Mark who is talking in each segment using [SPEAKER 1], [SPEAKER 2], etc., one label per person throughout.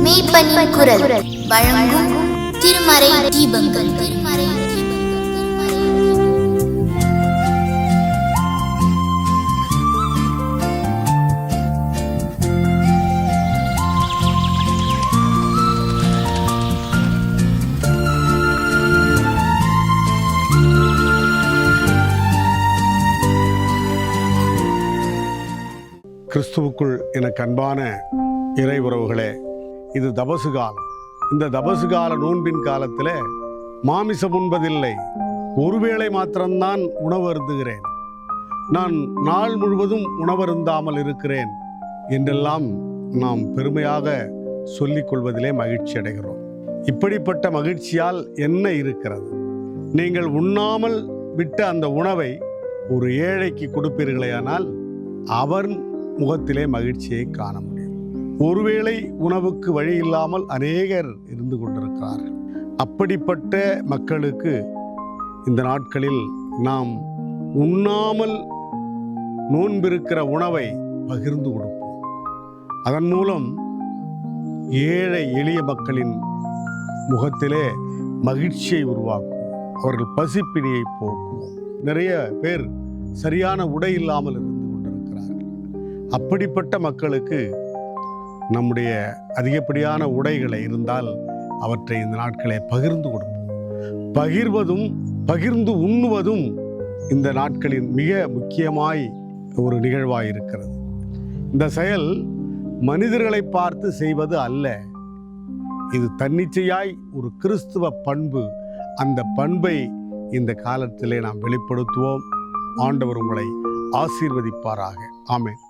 [SPEAKER 1] மெய்ப்பனின் குரல் வழங்கும் திருமறை தீபங்கள்.
[SPEAKER 2] கிறிஸ்துவுக்குள் எனக்கு அன்பான இறை உறவுகளே, இது தபசு காலம். இந்த தபசு கால நோன்பின் காலத்தில் மாமிசம் உண்பதில்லை, ஒருவேளை மாத்திரம்தான் உணவு அருந்துகிறேன், நான் நாள் முழுவதும் உணவருந்தாமல் இருக்கிறேன் என்றெல்லாம் நாம் பெருமையாக சொல்லிக் கொள்வதிலே மகிழ்ச்சி அடைகிறோம். இப்படிப்பட்ட மகிழ்ச்சியால் என்ன இருக்கிறது? நீங்கள் உண்ணாமல் விட்ட அந்த உணவை ஒரு ஏழைக்கு கொடுப்பீர்களேயானால் அவர் முகத்திலே மகிழ்ச்சியை காண முடியும். ஒருவேளை உணவுக்கு வழி இல்லாமல் அநேகர் இருந்து கொண்டிருக்கிறார்கள். அப்படிப்பட்ட மக்களுக்கு இந்த நாட்களில் நாம் உண்ணாமல் நோன்பிருக்கிற உணவை பகிர்ந்து கொடுப்போம். அதன் மூலம் ஏழை எளிய மக்களின் முகத்திலே மகிழ்ச்சியை உருவாக்கும், அவர்கள் பசிப்பினியை போக்குவோம். நிறைய பேர் சரியான உடை இல்லாமல் இருந்து கொண்டிருக்கிறார்கள். அப்படிப்பட்ட மக்களுக்கு நம்முடைய அதிகப்படியான உடைகளை இருந்தால் அவற்றை இந்த நாட்களை பகிர்ந்து கொடுப்போம். பகிர்வதும் பகிர்ந்து உண்ணுவதும் இந்த நாட்களின் மிக முக்கியமாய் ஒரு நிகழ்வாய் இருக்கிறது. இந்த செயல் மனிதர்களை பார்த்து செய்வது அல்ல, இது தன்னிச்சையாய் ஒரு கிறிஸ்துவ பண்பு. அந்த பண்பை இந்த காலத்திலே நாம் வெளிப்படுத்துவோம். ஆண்டவர் உங்களை ஆசீர்வதிப்பாராக. ஆமென்.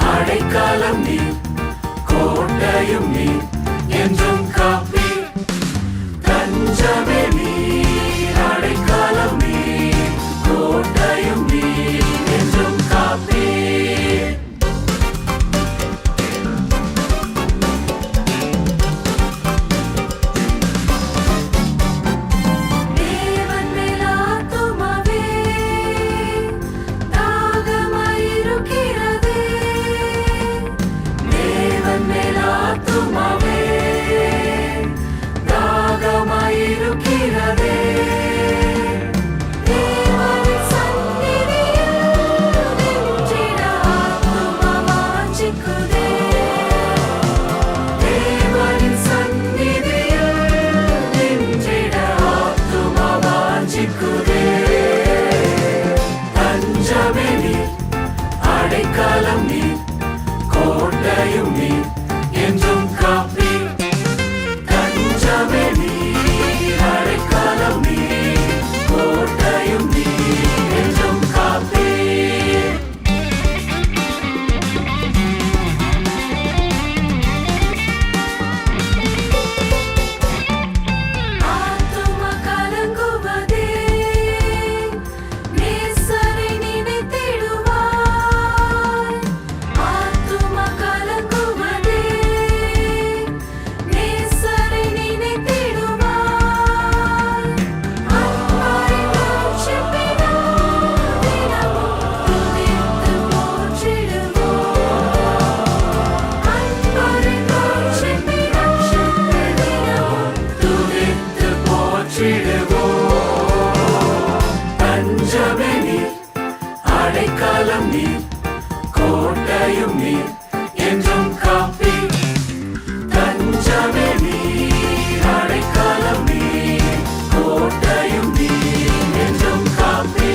[SPEAKER 3] அடைக்கலம் நீர், கோட்டையும் நீர், என்றும் காப்பி. தஞ்சமே நீர், அடைக்கலம் நீர், கோட்டையும் நீர், என்றும் காப்பி. அடைக்கலம் நீர், கோட்டையும் நீர், என்றும் காப்பி. தஞ்சமே நீர், அடைக்கலம் நீர், கோட்டையும் நீர், என்றும் காப்பி. தஞ்சமே நீர், அடைக்கலம் நீர், கோட்டையும் நீர், என்றும் காப்பி. தஞ்சமே நீர், அடைக்கலம் நீர், கோட்டையும் நீர், என்றும் காப்பி.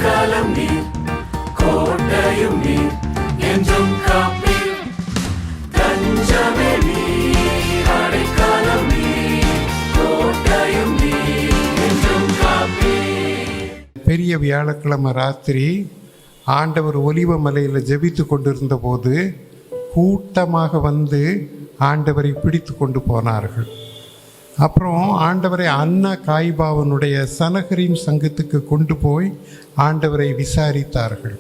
[SPEAKER 3] அடைக்கலம் நீர் கோட்டையும் நீர் என்றும் காப்பீர் தஞ்சமே நீர் அடைக்கலம் நீர் கோட்டையும் நீர் என்றும் காப்பீர்.
[SPEAKER 4] பெரிய வியாழக்கிழமை ராத்திரி ஆண்டவர் ஒலிவ மலையில் ஜெபித்து கொண்டிருந்த போது கூட்டமாக வந்து ஆண்டவரை பிடித்து கொண்டு போனார்கள். அப்புறம் ஆண்டவரை அன்னா காய்பாவனுடைய சனகரின் சங்கத்துக்கு கொண்டு போய் ஆண்டவரை விசாரித்தார்கள்.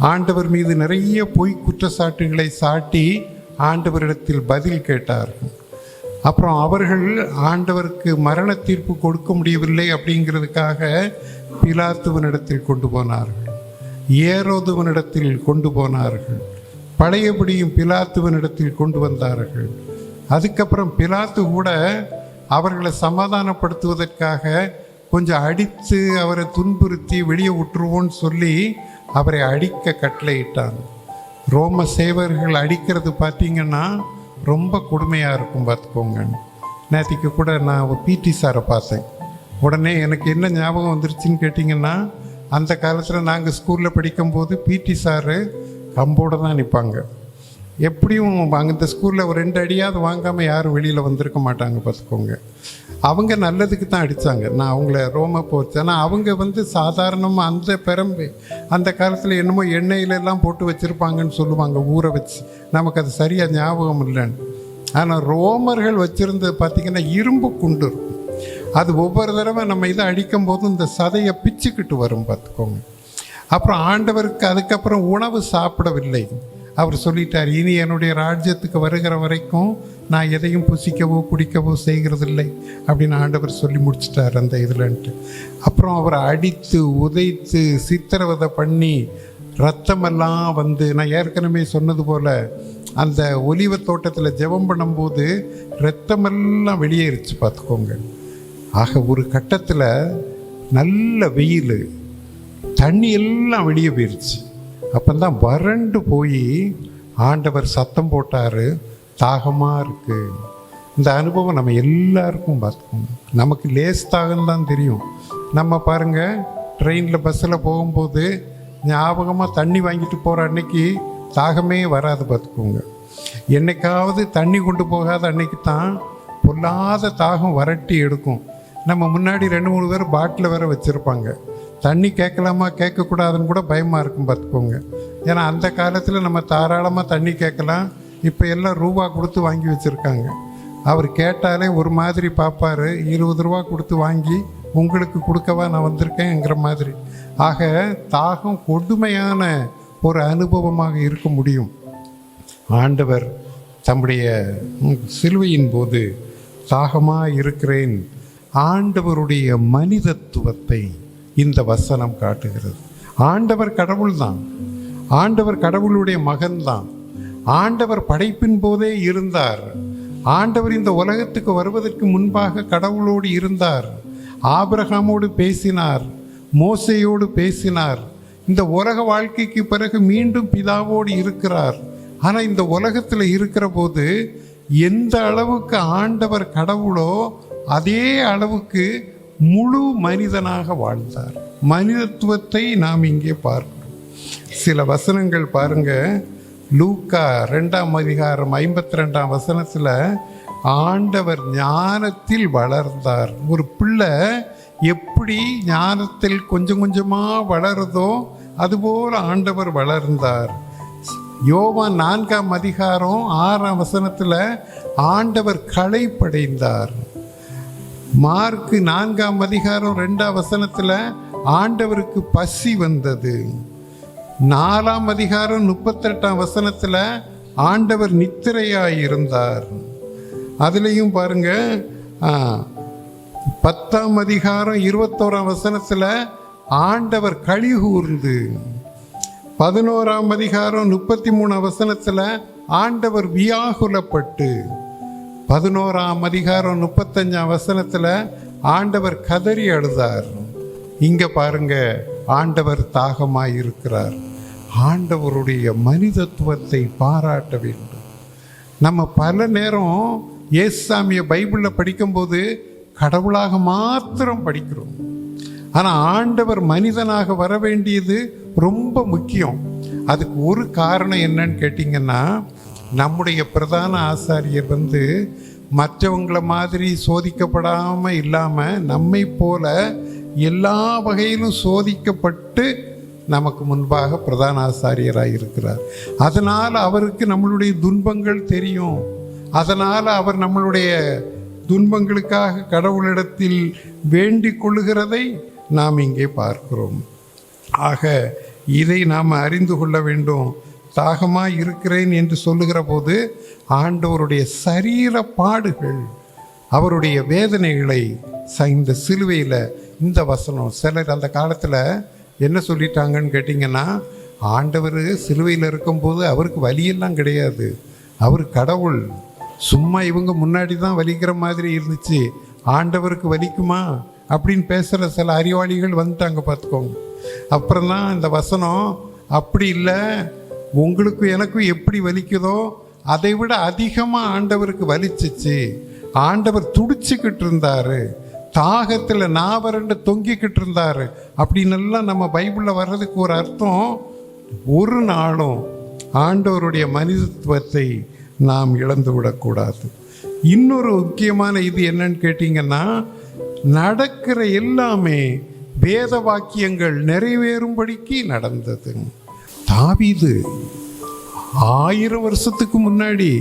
[SPEAKER 4] ஆண்டவர் மீது நிறைய பொய் குற்றச்சாட்டுகளை சாட்டி ஆண்டவரிடத்தில் பதில் கேட்டார்கள். அப்புறம் அவர்கள் ஆண்டவருக்கு மரண தீர்ப்பு கொடுக்க முடியவில்லை அப்படிங்கிறதுக்காக பிலாத்துவனிடத்தில் கொண்டு போனார்கள், ஏரோதுவனிடத்தில் கொண்டு போனார்கள், பழையபடியும் பிலாத்துவனிடத்தில் கொண்டு வந்தார்கள். அதுக்கப்புறம் பிலாத்து கூட அவர்களை சமாதானப்படுத்துவதற்காக கொஞ்சம் அடித்து அவரை துன்புறுத்தி வெளியே விட்டுருவோன்னு சொல்லி அவரை அடிக்க கட்டளையிட்டாங்க. ரோம சேவர்கள் அடிக்கிறது பார்த்திங்கன்னா ரொம்ப கொடுமையாக இருக்கும் பார்த்துக்கோங்க. நேற்றுக்கு கூட நான் பிடி சாரை பார்த்தேன். உடனே எனக்கு என்ன ஞாபகம் வந்துருச்சுன்னு கேட்டிங்கன்னா, அந்த காலத்தில் நாங்கள் ஸ்கூலில் படிக்கும்போது பிடி சாரு கம்போடு தான் நிற்பாங்க. எப்படியும் அந்த ஸ்கூலில் ஒரு 2 அடியாவது வாங்காமல் யாரும் வெளியில் வந்திருக்க மாட்டாங்க பார்த்துக்கோங்க. அவங்க நல்லதுக்கு தான் அடித்தாங்க. நான் அவங்கள ரோம போச்சு. ஆனால் அவங்க சாதாரணமாக அந்த பெரம்பு அந்த காலத்தில் என்னமோ எண்ணெயிலெல்லாம் போட்டு வச்சுருப்பாங்கன்னு சொல்லுவாங்க, ஊற வச்சு. நமக்கு அது சரியாக ஞாபகம் இல்லைன்னு. ஆனால் ரோமர்கள் வச்சுருந்தது பார்த்திங்கன்னா இரும்பு குண்டு இருக்கும். அது ஒவ்வொரு தடவை நம்ம இதை அடிக்கும் போதும் இந்த சதையை பிச்சுக்கிட்டு வரும் பார்த்துக்கோங்க. அப்புறம் ஆண்டவருக்கு அதுக்கப்புறம் உணவு சாப்பிடவில்லை. அவர் சொல்லிட்டார், இனி என்னுடைய ராஜ்யத்துக்கு வருகிற வரைக்கும் நான் எதையும் புசிக்கவோ குடிக்கவோ செய்கிறதில்லை அப்படின்னு ஆண்டவர் சொல்லி முடிச்சிட்டார் அந்த இதுலன்ட்டு. அப்புறம் அவரை அடித்து உதைத்து சித்திரவதை பண்ணி ரத்தமெல்லாம் நான் ஏற்கனவே சொன்னது போல் அந்த ஒலிவ தோட்டத்தில் ஜெபம் பண்ணும்போது ரத்தமெல்லாம் வெளியேறிச்சு பார்த்துக்கோங்க. ஆக ஒரு கட்டத்தில் நல்ல வெயில், தண்ணி எல்லாம் வெளியே போயிடுச்சு. அப்போதான் வறண்டு போய் ஆண்டவர் சத்தம் போட்டார், தாகமாக இருக்குது. இந்த அனுபவம் நம்ம எல்லாருக்கும் பார்த்துக்கோங்க. நமக்கு லேஸ் தாகம்தான் தெரியும். நம்ம பாருங்கள், ட்ரெயினில் பஸ்ஸில் போகும்போது ஞாபகமாக தண்ணி வாங்கிட்டு போகிற அன்னைக்கு தாகமே வராது பார்த்துக்கோங்க. என்னைக்காவது தண்ணி கொண்டு போகாத அன்னைக்கு தான் பொல்லாத தாகம் வரட்டி எடுக்கும். நம்ம முன்னாடி 2-3 பேர் பாட்டில் வேற வச்சுருப்பாங்க. தண்ணி கேட்கலாமா கேட்கக்கூடாதுன்னு கூட பயமாக இருக்கும் பார்த்துக்கோங்க. ஏன்னா அந்த காலத்தில் நம்ம தாராளமாக தண்ணி கேட்கலாம். இப்போ எல்லாம் ரூபா கொடுத்து வாங்கி வச்சுருக்காங்க. அவர் கேட்டாலே ஒரு மாதிரி பார்ப்பார், 20 ரூபா கொடுத்து வாங்கி உங்களுக்கு கொடுக்கவா நான் வந்திருக்கேங்கிற மாதிரி. ஆக தாகம் கொடுமையான ஒரு அனுபவமாக இருக்க முடியும். ஆண்டவர் தம்முடைய சிலுவையின் போது தாகமாக இருக்கிறேன். ஆண்டவருடைய மனிதத்துவத்தை இந்த வசனம் காட்டுகிறது. ஆண்டவர் கடவுள்தான், ஆண்டவர் கடவுளுடைய மகன்தான். ஆண்டவர் படைப்பின் போதே இருந்தார். ஆண்டவர் இந்த உலகத்துக்கு வருவதற்கு முன்பாக கடவுளோடு இருந்தார். ஆபிரகாமோடு பேசினார், மோசேயோடு பேசினார். இந்த உலக வாழ்க்கைக்கு பிறகு மீண்டும் பிதாவோடு இருக்கிறார். ஆனால் இந்த உலகத்தில் இருக்கிற போது எந்த அளவுக்கு ஆண்டவர் கடவுளோ அதே அளவுக்கு முழு மனிதனாக வாழ்ந்தார். மனிதத்துவத்தை நாம் இங்கே பார்க்கிறோம். சில வசனங்கள் பாருங்க. லூக்கா 2ஆம் அதிகாரம் 52ஆம் வசனத்தில் ஆண்டவர் ஞானத்தில் வளர்ந்தார். ஒரு பிள்ளை எப்படி ஞானத்தில் கொஞ்சம் கொஞ்சமாக வளருதோ அதுபோல் ஆண்டவர் வளர்ந்தார். யோவான் 4ஆம் அதிகாரம் 6ஆம் வசனத்தில் ஆண்டவர் களைப்படைந்தார். மார்க் 4ஆம் அதிகாரம் 2ஆம் வசனத்தில் ஆண்டவருக்கு பசி வந்தது. 4ஆம் அதிகாரம் 38ஆம் வசனத்தில் ஆண்டவர் நித்திரையாயிருந்தார். அதுலேயும் பாருங்க, 10ஆம் அதிகாரம் 21ஆம் வசனத்தில் ஆண்டவர் களி கூர்ந்து, 11ஆம் அதிகாரம் 33ஆம் வசனத்தில் ஆண்டவர் வியாகுலப்பட்டு, 11ஆம் அதிகாரம் 35ஆம் வசனத்தில் ஆண்டவர் கதறி அழுதார். இங்கே பாருங்க, ஆண்டவர் தாகமாய் இருக்கிறார். ஆண்டவருடைய மனிதத்துவத்தை பாராட்ட வேண்டும். நம்ம பல நேரம் இயேசுசாமியை பைபிளில் படிக்கும்போது கடவுளாக மாத்திரம் படிக்கிறோம். ஆனால் ஆண்டவர் மனிதனாக வர வேண்டியது ரொம்ப முக்கியம். அதுக்கு ஒரு காரணம் என்னன்னு கேட்டிங்கன்னா, நம்முடைய பிரதான ஆசாரியர் மற்றவங்கள மாதிரி சோதிக்கப்படாமல் இல்லாமல் நம்மை போல எல்லா வகையிலும் சோதிக்கப்பட்டு நமக்கு முன்பாக பிரதான ஆசாரியராக இருக்கிறார். அதனால் அவருக்கு நம்மளுடைய துன்பங்கள் தெரியும். அதனால் அவர் நம்மளுடைய துன்பங்களுக்காக கடவுளிடத்தில் வேண்டிக் கொள்ளுகிறதை நாம் இங்கே பார்க்கிறோம். ஆக இதை நாம் அறிந்து கொள்ள வேண்டும். தாகமாக இருக்கிறேன் என்று சொல்லுகிற போது ஆண்டவருடைய சரீர பாடுகள், அவருடைய வேதனைகளை இந்த சிலுவையில் இந்த வசனம், சிலர் அந்த காலத்தில் என்ன சொல்லிட்டாங்கன்னு கேட்டிங்கன்னா, ஆண்டவர் சிலுவையில் இருக்கும்போது அவருக்கு வலியெல்லாம் கிடையாது, அவர் கடவுள், சும்மா இவங்க முன்னாடி தான் வலிக்கிற மாதிரி இருந்துச்சு, ஆண்டவருக்கு வலிக்குமா அப்படின்னு பேசுகிற சில அறிவாளிகள் வந்துட்டாங்க பார்த்துக்கோங்க. அப்புறம் தான் இந்த வசனம், அப்படி இல்லை, உங்களுக்கு எனக்கும் எப்படி வலிக்குதோ அதை விட அதிகமாக ஆண்டவருக்கு வலிச்சிச்சு, ஆண்டவர் துடிச்சுக்கிட்டு இருந்தார், தாகத்தில் நாவரண்டு தொங்கிக்கிட்டு இருந்தார் அப்படின்னெல்லாம் நம்ம பைபிளில் வர்றதுக்கு ஒரு அர்த்தம். ஒரு நாளும் ஆண்டவருடைய மனிதத்துவத்தை நாம் இழந்து விடக்கூடாது. இன்னொரு முக்கியமான இது என்னன்னு கேட்டிங்கன்னா, நடக்கிற எல்லாமே வேத வாக்கியங்கள் நிறைவேறும்படிக்கு நடந்தது. தாவீது 1000 வருஷத்துக்கு முன்னாடி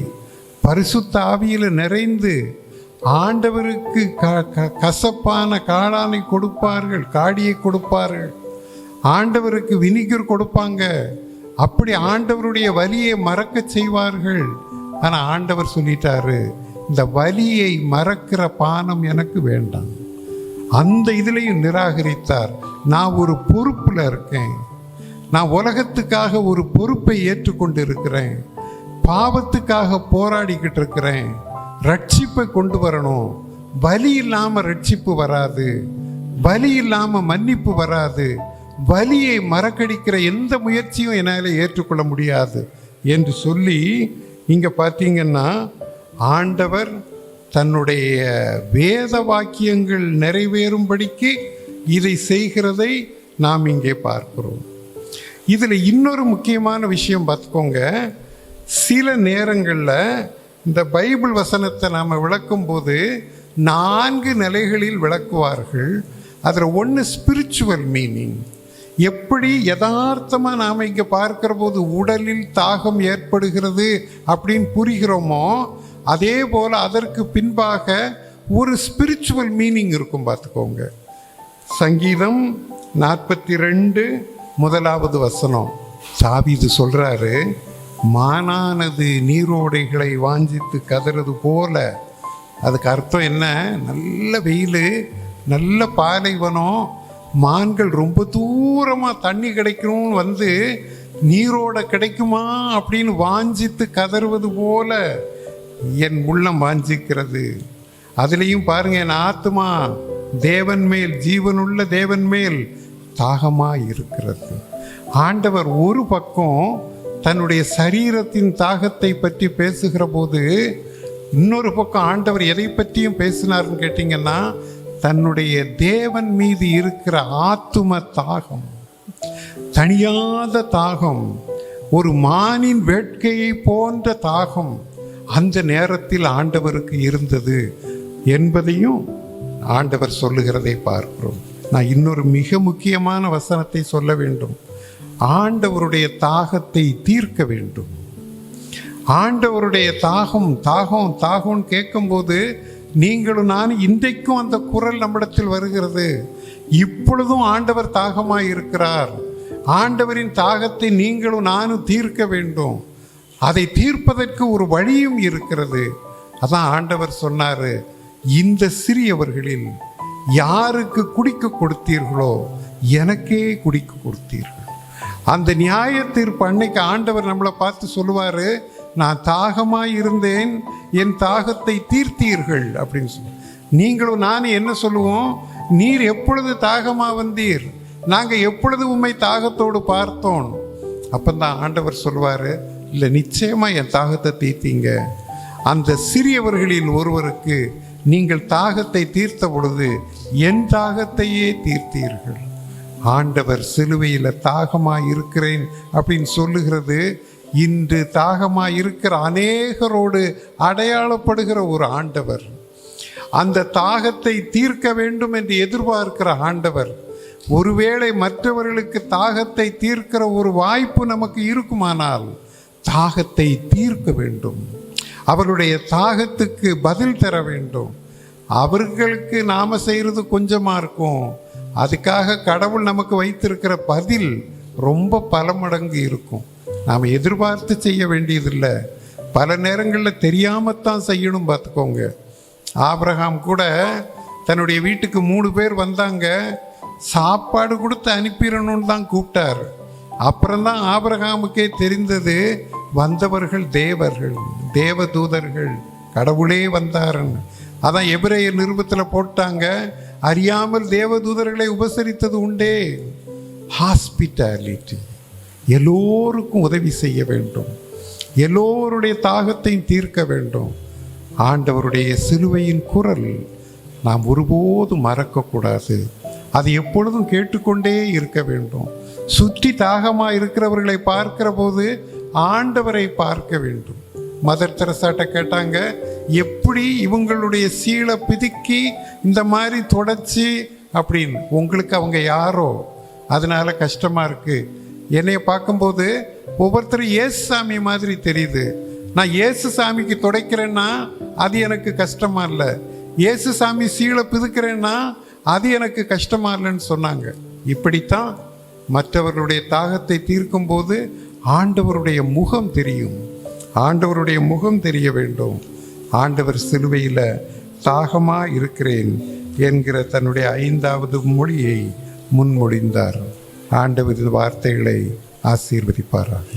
[SPEAKER 4] பரிசுத்த ஆவியில் நிறைந்து ஆண்டவருக்கு கசப்பான காளானை கொடுப்பார்கள், காடியை கொடுப்பார்கள், ஆண்டவருக்கு வினிகர் கொடுப்பாங்க, அப்படி ஆண்டவருடைய வலியை மறக்க செய்வார்கள். ஆனால் ஆண்டவர் சொல்லிட்டாரு, இந்த வலியை மறக்கிற பானம் எனக்கு வேண்டாம். அந்த இதுலையும் நிராகரித்தார். நான் ஒரு பொறுப்பில் இருக்கேன், நான் உலகத்துக்காக ஒரு பொறுப்பை ஏற்றுக்கொண்டு இருக்கிறேன், பாவத்துக்காக போராடிக்கிட்டு இருக்கிறேன், ரட்சிப்பை கொண்டு வரணும், வலி இல்லாமல் ரட்சிப்பு வராது, வலி இல்லாமல் மன்னிப்பு வராது, வலியை மறக்கடிக்கிற எந்த முயற்சியும் என்னால் ஏற்றுக்கொள்ள முடியாது என்று சொல்லி, இங்கே பார்த்தீங்கன்னா ஆண்டவர் தன்னுடைய வேத வாக்கியங்கள் நிறைவேறும்படிக்கு இதை செய்கிறதை நாம் இங்கே பார்க்கிறோம். இதில் இன்னொரு முக்கியமான விஷயம் பார்த்துக்கோங்க. சில நேரங்களில் இந்த பைபிள் வசனத்தை நாம் விளக்கும்போது 4 நிலைகளில் விளக்குவார்கள். அதில் ஒன்று ஸ்பிரிச்சுவல் மீனிங். எப்படி யதார்த்தமாக நாம் இங்கே பார்க்கிற போது உடலில் தாகம் ஏற்படுகிறது அப்படின்னு புரிகிறோமோ, அதே போல் அதற்கு பின்பாக ஒரு ஸ்பிரிச்சுவல் மீனிங் இருக்கும். பார்த்துக்கோங்க. சங்கீதம் 42 1வது வசனம் தாவீது சொல்கிறாரு, மானானது நீரோடைகளை வாஞ்சித்து கதறது போல. அதுக்கு அர்த்தம் என்ன? நல்ல வெயில், நல்ல பாலைவனம், மான்கள் ரொம்ப தூரமாக தண்ணி கிடைக்கணும்னு நீரோட கிடைக்குமா அப்படின்னு வாஞ்சித்து கதறுவது போல என் உள்ளம் வாஞ்சிக்கிறது. அதுலேயும் பாருங்க, என் ஆத்மா தேவன் மேல், ஜீவனுள்ள தேவன் மேல் தாகமாக இருக்கிறது. ஆண்டவர் ஒரு பக்கம் தன்னுடைய சரீரத்தின் தாகத்தை பற்றி பேசுகிற போது, இன்னொரு பக்கம் ஆண்டவர் எதை பற்றியும் பேசினார்னு கேட்டிங்கன்னா, தன்னுடைய தேவன் மீது இருக்கிற ஆத்தும தாகம், தணியாத தாகம், ஒரு மானின் வேட்கையை போன்ற தாகம் அந்த நேரத்தில் ஆண்டவருக்கு இருந்தது என்பதையும் ஆண்டவர் சொல்லுகிறதை பார்க்கிறோம். நான் இன்னொரு மிக முக்கியமான வசனத்தை சொல்ல வேண்டும். ஆண்டவருடைய தாகத்தை தீர்க்க வேண்டும். ஆண்டவருடைய தாகம் தாகம் தாகம் கேட்கும்போது நீங்களும் நானும் இன்றைக்கும் அந்த குரல் நம்மிடத்தில் வருகிறது. இப்பொழுதும் ஆண்டவர் தாகமாய் இருக்கிறார். ஆண்டவரின் தாகத்தை நீங்களும் நானும் தீர்க்க வேண்டும். அதை தீர்ப்பதற்கு ஒரு வழியும் இருக்கிறது. அதான் ஆண்டவர் சொன்னார், இந்த சிறியவர்களில் யாருக்கு குடிக்க கொடுத்தீர்களோ எனக்கே குடிக்க கொடுத்தீர்கள். அந்த நியாய தீர்ப்பு அன்னைக்கு ஆண்டவர் நம்மளை பார்த்து சொல்லுவார், நான் தாகமாய் இருந்தேன், என் தாகத்தை தீர்த்தீர்கள் அப்படின்னு சொல்லி. நீங்களும் நானும் என்ன சொல்லுவோம்? நீர் எப்பொழுது தாகமாக வந்தீர், நாங்கள் எப்பொழுது உண்மை தாகத்தோடு பார்த்தோம். அப்பந்தான் ஆண்டவர் சொல்வார், இல்லை நிச்சயமாக என் தாகத்தை தீர்த்தீங்க. அந்த சிறியவர்களில் ஒருவருக்கு நீங்கள் தாகத்தை தீர்த்த பொழுது என் தாகத்தையே தீர்த்தீர்கள். ஆண்டவர் சிலுவையில் தாகமாய் இருக்கிறேன் அப்படின்னு சொல்லுகிறது இன்று தாகமாய் இருக்கிற அநேகரோடு அடையாளப்படுகிற ஒரு ஆண்டவர். அந்த தாகத்தை தீர்க்க வேண்டும் என்று எதிர்பார்க்கிற ஆண்டவர். ஒருவேளை மற்றவர்களுக்கு தாகத்தை தீர்க்கிற ஒரு வாய்ப்பு நமக்கு இருக்குமானால் தாகத்தை தீர்க்க வேண்டும். அவருடைய தாகத்துக்கு பதில் தர வேண்டும். அவர்களுக்கு நாம் செய்கிறது கொஞ்சமாக இருக்கும், அதுக்காக கடவுள் நமக்கு வைத்திருக்கிற பதில் ரொம்ப பல மடங்கு இருக்கும். நாம் எதிர்பார்த்து செய்ய வேண்டியதில்லை, பல நேரங்களில் தெரியாமத்தான் செய்யணும். பார்த்துக்கோங்க, ஆபிரகாம் கூட தன்னுடைய வீட்டுக்கு 3 பேர் வந்தாங்க, சாப்பாடு கொடுத்து அனுப்பிடணும்னு தான் கூப்பிட்டார். அப்புறம்தான் ஆபிரகாமுக்கே தெரிந்தது வந்தவர்கள் தேவர்கள், தேவதூதர்கள், கடவுளே வந்தாருன்னு. அதான் எபிரேயர் நிருபத்தில் போட்டாங்க, அறியாமல் தேவதூதர்களை உபசரித்தது உண்டே. ஹாஸ்பிட்டாலிட்டி, எல்லோருக்கும் உதவி செய்ய வேண்டும், எல்லோருடைய தாகத்தையும் தீர்க்க வேண்டும். ஆண்டவருடைய சிலுவையின் குரல் நாம் ஒருபோதும் மறக்கக்கூடாது. அது எப்பொழுதும் கேட்டுக்கொண்டே இருக்க வேண்டும். சுற்றி தாகமாக இருக்கிறவர்களை பார்க்கிற போது ஆண்டவரை பார்க்க வேண்டும். மதர் தெரசாட்ட கேட்டாங்க, எப்படி இவங்களுடைய சீலை பிதுக்கி இந்த மாதிரி தொடச்சி அப்படின்னு. உங்களுக்கு அவங்க யாரோ, அதனால கஷ்டமாக இருக்குது. என்னைய பார்க்கும்போது ஒவ்வொருத்தரும் இயேசு சாமி மாதிரி தெரியுது. நான் இயேசு சாமிக்கு துடைக்கிறேன்னா அது எனக்கு கஷ்டமா இல்லை, இயேசு சாமி சீலை பிதுக்கிறேன்னா அது எனக்கு கஷ்டமா இல்லைன்னு சொன்னாங்க. இப்படித்தான் மற்றவர்களுடைய தாகத்தை தீர்க்கும் போது ஆண்டவருடைய முகம் தெரியும், ஆண்டவருடைய முகம் தெரிய வேண்டும். ஆண்டவர் சிலுவையில் தாகமாக இருக்கிறேன் என்கிற தன்னுடைய 5வது மொழியை முன்மொழிந்தார். ஆண்டவர் வார்த்தைகளை ஆசீர்வதிப்பாராக.